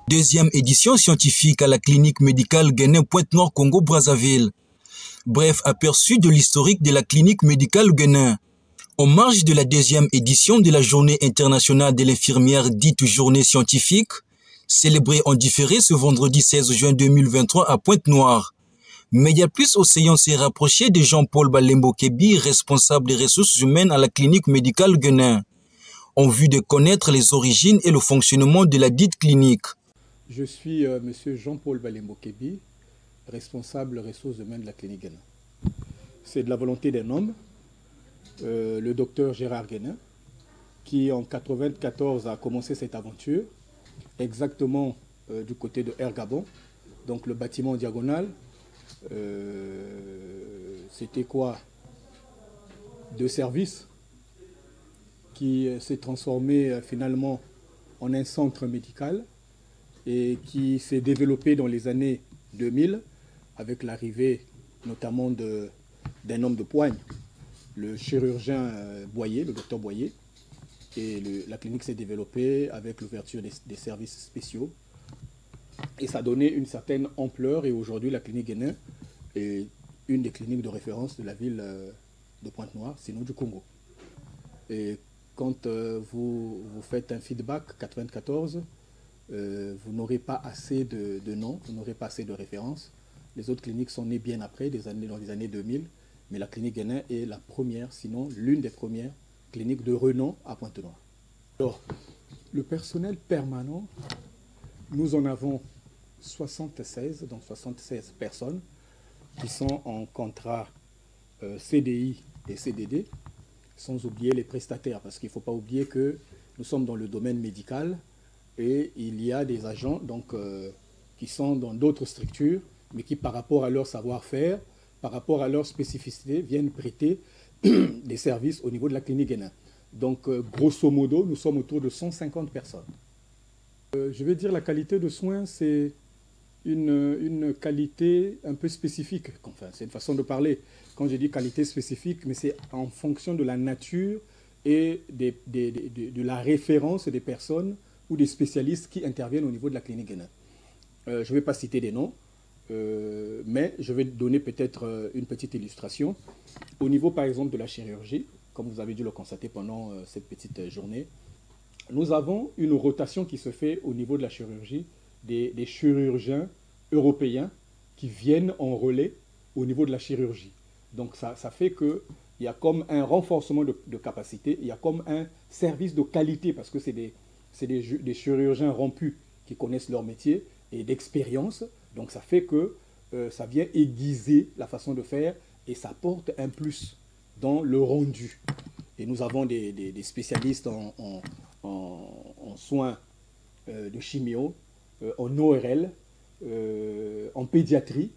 Deuxième édition scientifique à la clinique médicale Guénin Pointe-Noire Congo-Brazzaville. Bref aperçu de l'historique de la clinique médicale Guénin. En marge de la deuxième édition de la journée internationale de l'infirmière dite journée scientifique, célébrée en différé ce vendredi 16 juin 2023 à Pointe-Noire. Média Plus Océan s'est rapproché de Jean-Paul Balembo Kebi, responsable des ressources humaines à la clinique médicale Guénin, en vue de connaître les origines et le fonctionnement de la dite clinique. Je suis monsieur Jean-Paul Balembo Kebi, responsable ressources humaines de la clinique Guénin. C'est de la volonté d'un homme, le docteur Gérard Guénin, qui en 1994 a commencé cette aventure, exactement du côté de Ergabon, donc le bâtiment en diagonale. C'était quoi? Deux services qui s'est transformé finalement en un centre médical et qui s'est développé dans les années 2000 avec l'arrivée notamment d'un homme de poigne, le chirurgien Boyer, le docteur Boyer. Et la clinique s'est développée avec l'ouverture des services spéciaux. Et ça a donné une certaine ampleur. Et aujourd'hui, la clinique Guénin est une des cliniques de référence de la ville de Pointe-Noire, sinon du Congo. Et quand vous faites un feedback 94, vous n'aurez pas assez de noms, vous n'aurez pas assez de références. Les autres cliniques sont nées bien après, dans les années 2000, mais la clinique Guénin est la première, sinon l'une des premières cliniques de renom à Pointe-Noire. Alors, le personnel permanent, nous en avons 76, donc 76 personnes qui sont en contrat CDI et CDD, sans oublier les prestataires, parce qu'il ne faut pas oublier que nous sommes dans le domaine médical et il y a des agents donc, qui sont dans d'autres structures, mais qui par rapport à leur savoir-faire, par rapport à leur spécificité, viennent prêter des services au niveau de la clinique Guénin. Donc grosso modo, nous sommes autour de 150 personnes. Je vais dire la qualité de soins, c'est une qualité un peu spécifique. Enfin, c'est une façon de parler. Quand je dis qualité spécifique, mais c'est en fonction de la nature et de la référence des personnes ou des spécialistes qui interviennent au niveau de la clinique Guénin. Je ne vais pas citer des noms, mais je vais donner peut-être une petite illustration. Au niveau, par exemple, de la chirurgie, comme vous avez dû le constater pendant cette petite journée, nous avons une rotation qui se fait au niveau de la chirurgie des chirurgiens européens qui viennent en relais au niveau de la chirurgie. Donc ça fait qu'il y a comme un renforcement de capacité, il y a comme un service de qualité, parce que c'est des chirurgiens rompus qui connaissent leur métier et d'expérience. Donc ça fait que ça vient aiguiser la façon de faire et ça porte un plus dans le rendu. Et nous avons des spécialistes en soins de chimio, en ORL, en pédiatrie,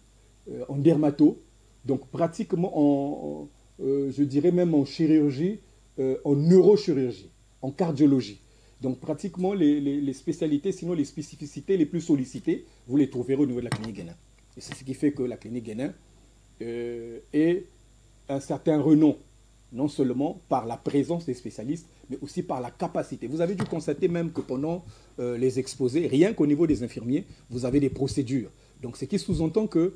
en dermato, donc pratiquement je dirais même en chirurgie, en neurochirurgie, en cardiologie. Donc pratiquement les spécialités, sinon les spécificités les plus sollicitées, vous les trouverez au niveau de la clinique Guénin. Et c'est ce qui fait que la clinique Guénin est un certain renom, non seulement par la présence des spécialistes, mais aussi par la capacité. Vous avez dû constater même que pendant les exposés, rien qu'au niveau des infirmiers, vous avez des procédures. Donc ce qui sous-entend que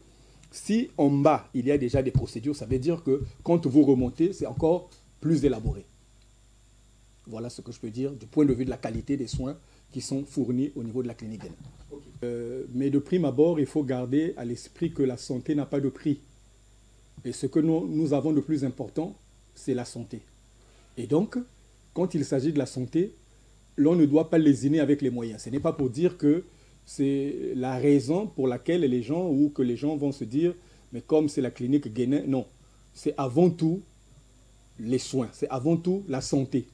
si en bas, il y a déjà des procédures, ça veut dire que quand vous remontez, c'est encore plus élaboré. Voilà ce que je peux dire du point de vue de la qualité des soins qui sont fournis au niveau de la clinique Guénin. Okay. Mais de prime abord, il faut garder à l'esprit que la santé n'a pas de prix. Et ce que nous avons de plus important, c'est la santé. Et donc, quand il s'agit de la santé, l'on ne doit pas lésiner avec les moyens. Ce n'est pas pour dire que c'est la raison pour laquelle les gens, ou que les gens vont se dire, mais comme c'est la clinique Guénin, non. C'est avant tout les soins, c'est avant tout la santé.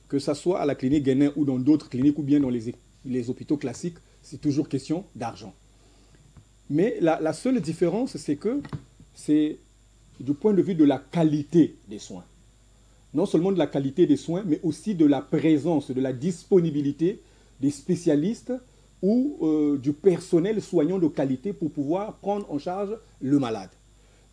Que ce soit à la clinique Guénin ou dans d'autres cliniques ou bien dans les hôpitaux classiques, c'est toujours question d'argent. Mais la seule différence, c'est que c'est du point de vue de la qualité des soins. Non seulement de la qualité des soins, mais aussi de la présence, de la disponibilité des spécialistes ou du personnel soignant de qualité pour pouvoir prendre en charge le malade.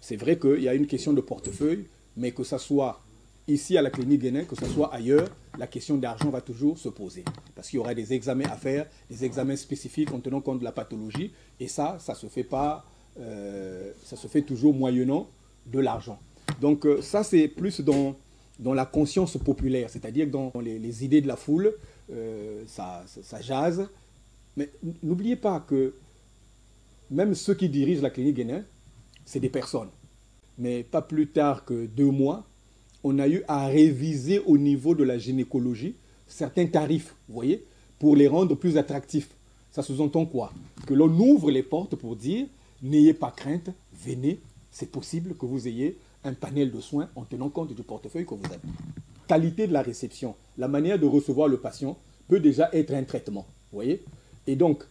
C'est vrai qu'il y a une question de portefeuille, mais que ce soit ici à la clinique Guénin, que ce soit ailleurs, la question d'argent va toujours se poser. Parce qu'il y aura des examens à faire, des examens spécifiques en tenant compte de la pathologie. Et ça ne se fait pas, ça se fait toujours moyennant de l'argent. Donc ça, c'est plus dans la conscience populaire, c'est-à-dire dans les idées de la foule, ça jase. Mais n'oubliez pas que même ceux qui dirigent la clinique Guénin, c'est des personnes. Mais pas plus tard que 2 mois, on a eu à réviser au niveau de la gynécologie certains tarifs, vous voyez, pour les rendre plus attractifs. Ça sous-entend quoi? Que l'on ouvre les portes pour dire, n'ayez pas crainte, venez, c'est possible que vous ayez un panel de soins en tenant compte du portefeuille que vous avez. Qualité de la réception, la manière de recevoir le patient peut déjà être un traitement, vous voyez. Et donc,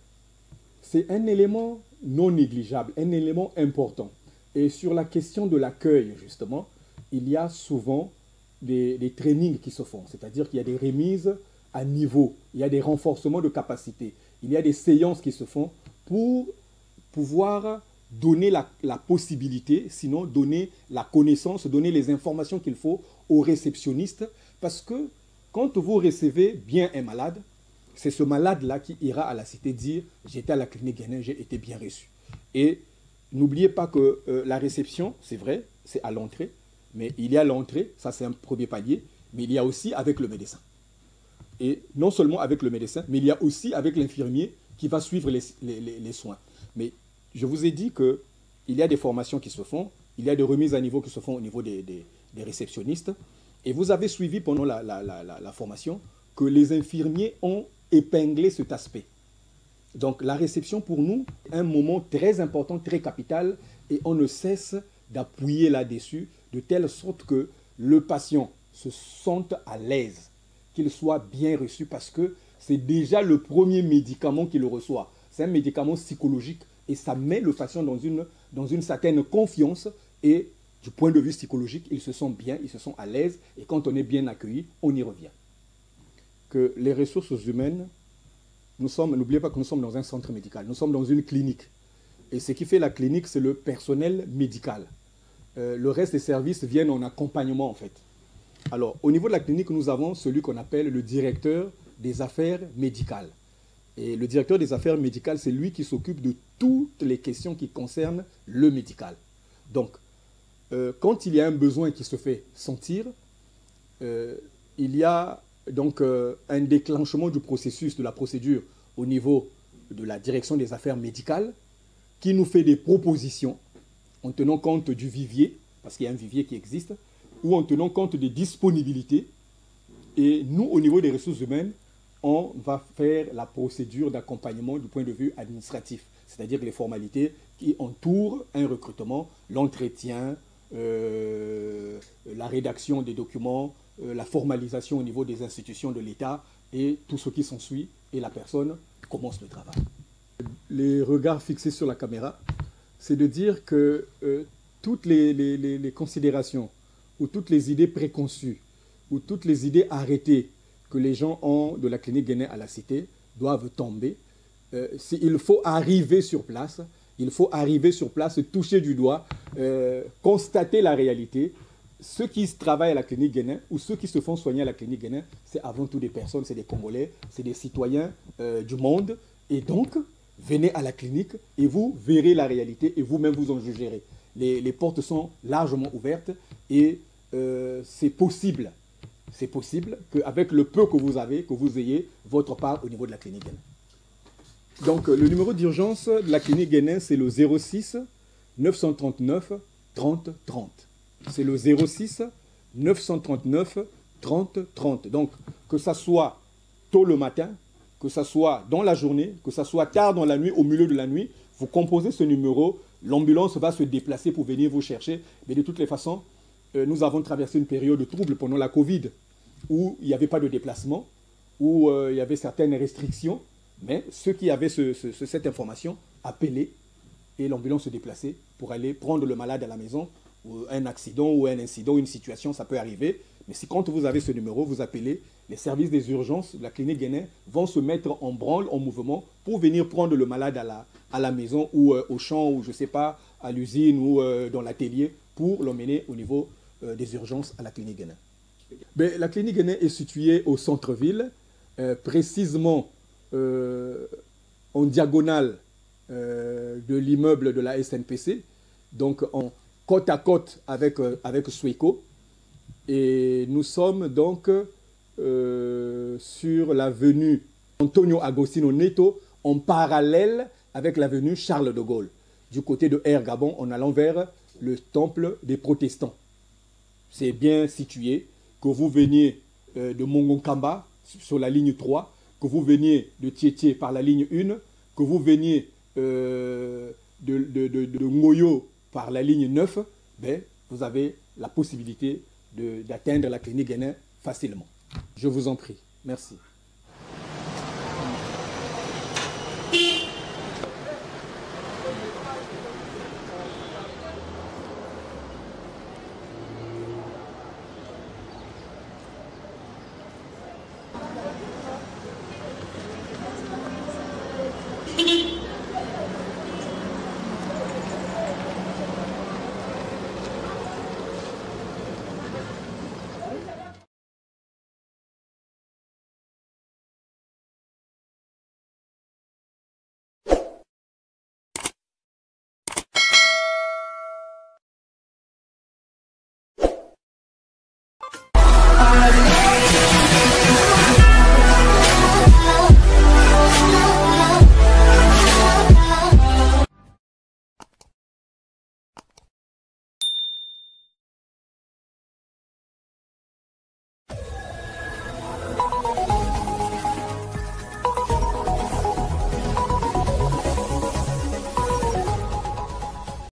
c'est un élément non négligeable, un élément important. Et sur la question de l'accueil, justement, il y a souvent des trainings qui se font, c'est-à-dire qu'il y a des remises à niveau, il y a des renforcements de capacité, il y a des séances qui se font pour pouvoir donner la possibilité, sinon donner la connaissance, donner les informations qu'il faut aux réceptionnistes, parce que quand vous recevez bien un malade, c'est ce malade-là qui ira à la cité dire « j'étais à la clinique Guénin, j'ai été bien reçu ». Et n'oubliez pas que la réception, c'est vrai, c'est à l'entrée, mais il y a l'entrée, ça c'est un premier palier, mais il y a aussi avec le médecin. Et non seulement avec le médecin, mais il y a aussi avec l'infirmier qui va suivre les soins. Mais je vous ai dit qu'il y a des formations qui se font, il y a des remises à niveau qui se font au niveau des réceptionnistes, et vous avez suivi pendant la formation que les infirmiers ont épinglé cet aspect. Donc la réception pour nous est un moment très important, très capital, et on ne cesse d'appuyer là-dessus de telle sorte que le patient se sente à l'aise, qu'il soit bien reçu, parce que c'est déjà le premier médicament qu'il reçoit. C'est un médicament psychologique et ça met le patient dans une certaine confiance, et du point de vue psychologique, ils se sentent bien, ils se sentent à l'aise, et quand on est bien accueilli, on y revient. Que les ressources humaines, n'oubliez pas que nous sommes dans un centre médical, nous sommes dans une clinique. Et ce qui fait la clinique, c'est le personnel médical. Le reste des services viennent en accompagnement, en fait. Alors, au niveau de la clinique, nous avons celui qu'on appelle le directeur des affaires médicales. Et le directeur des affaires médicales, c'est lui qui s'occupe de toutes les questions qui concernent le médical. Donc, quand il y a un besoin qui se fait sentir, il y a donc un déclenchement du processus, de la procédure au niveau de la direction des affaires médicales, qui nous fait des propositions en tenant compte du vivier, parce qu'il y a un vivier qui existe, ou en tenant compte des disponibilités. Et nous, au niveau des ressources humaines, on va faire la procédure d'accompagnement du point de vue administratif, c'est-à-dire les formalités qui entourent un recrutement, l'entretien, la rédaction des documents, la formalisation au niveau des institutions de l'État et tout ce qui s'ensuit, et la personne commence le travail. Les regards fixés sur la caméra, c'est de dire que toutes les considérations ou toutes les idées préconçues ou toutes les idées arrêtées que les gens ont de la clinique Guénin à la Cité doivent tomber. Il faut arriver sur place, toucher du doigt, constater la réalité. Ceux qui travaillent à la clinique Guénin ou ceux qui se font soigner à la clinique Guénin, c'est avant tout des personnes, c'est des Congolais, c'est des citoyens du monde. Et donc, venez à la clinique et vous verrez la réalité et vous-même vous en jugerez. Les portes sont largement ouvertes et c'est possible qu'avec le peu que vous avez, que vous ayez votre part au niveau de la clinique Guénin. Donc, le numéro d'urgence de la clinique Guénin, c'est le 06 939 30 30. C'est le 06 939 30 30. Donc, que ça soit tôt le matin, que ça soit dans la journée, que ça soit tard dans la nuit, au milieu de la nuit, vous composez ce numéro, l'ambulance va se déplacer pour venir vous chercher. Mais de toutes les façons, nous avons traversé une période de trouble pendant la Covid, où il n'y avait pas de déplacement, où il y avait certaines restrictions. Mais ceux qui avaient cette information appelaient et l'ambulance se déplaçait pour aller prendre le malade à la maison. Ou un accident ou un incident, une situation, ça peut arriver. Mais si quand vous avez ce numéro, vous appelez, les services des urgences de la clinique Guénin vont se mettre en branle, en mouvement, pour venir prendre le malade à la maison ou au champ ou je ne sais pas, à l'usine ou dans l'atelier pour l'emmener au niveau des urgences à la clinique Guénin. Mais la clinique Guénin est située au centre-ville, précisément en diagonale de l'immeuble de la SNPC, donc en côte à côte avec Sueco. Et nous sommes donc sur l'avenue Antonio Agostino Neto, en parallèle avec l'avenue Charles de Gaulle, du côté de Air Gabon, en allant vers le temple des protestants. C'est bien situé, que vous veniez de Mongonkamba sur la ligne 3, que vous veniez de Tietie par la ligne 1, que vous veniez de Ngoyo par la ligne 9, ben, vous avez la possibilité d'atteindre la clinique Guénin facilement. Je vous en prie. Merci.